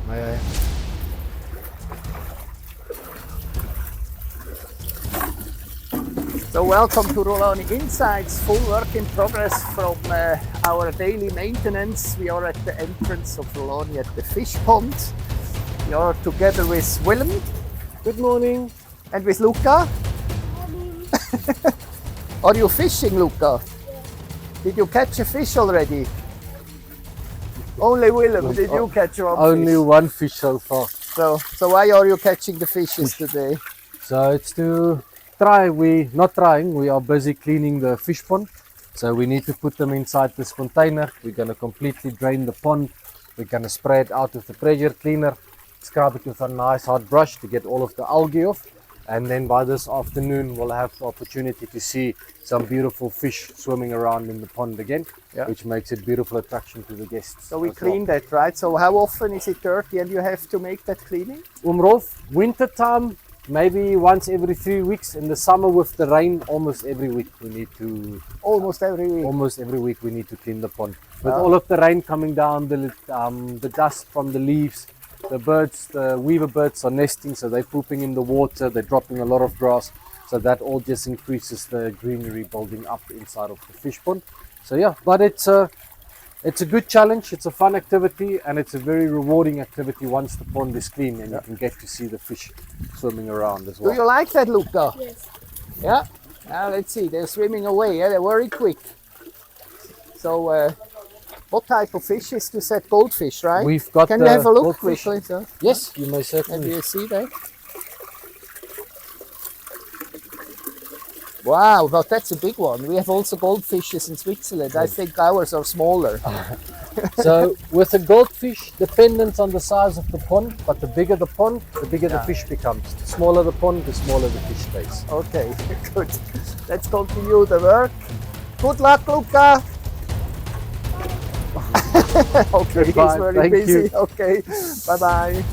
Aye, aye. So welcome to RHULANI Insights, full work in progress from our daily maintenance. We are at the entrance of RHULANI at the fish pond. We are together with Willem. Good morning. And with Luca. Morning. Are you fishing, Luca? Did you catch a fish already? Only Willem, did you catch one Only fish? one fish so far. So why are you catching the fishes today? So it's to try, we are busy cleaning the fish pond. So we need to put them inside this container. We're going to completely drain the pond. We're going to spray it out with the pressure cleaner, scrub it with a nice hot brush to get all of the algae off. And then by this afternoon, we'll have the opportunity to see some beautiful fish swimming around in the pond again, which makes it a beautiful attraction to the guests. So we clean that, right? So how often is it dirty and you have to make that cleaning? Rolf, winter time, maybe once every 3 weeks. In the summer with the rain, almost every week we need to. Almost every week. Almost every week we need to clean the pond. With all of the rain coming down, the dust from the leaves, the birds, the weaver birds are nesting, so they're pooping in the water. They're dropping a lot of grass, so that all just increases the greenery building up inside of the fish pond. So yeah, but it's a good challenge. It's a fun activity, and it's a very rewarding activity once the pond is clean and you can get to see the fish swimming around as well. Do you like that, Luca? Yes. Yeah. Now let's see. They're swimming away. Yeah, they're very quick. So, what type of fish is this? That goldfish, right? We've got. Can we have a look goldfish. quickly? So? Yes, you may Maybe certainly. you see that. Wow, but that's a big one. We have also goldfishes in Switzerland. I think ours are smaller. So with a goldfish, dependent on the size of the pond, but the bigger the pond, the bigger the fish becomes. The smaller the pond, the smaller the fish stays. Okay, good. Let's continue the work. Good luck, Luca. Okay, Goodbye. he's very Thank busy. you. Okay, bye-bye.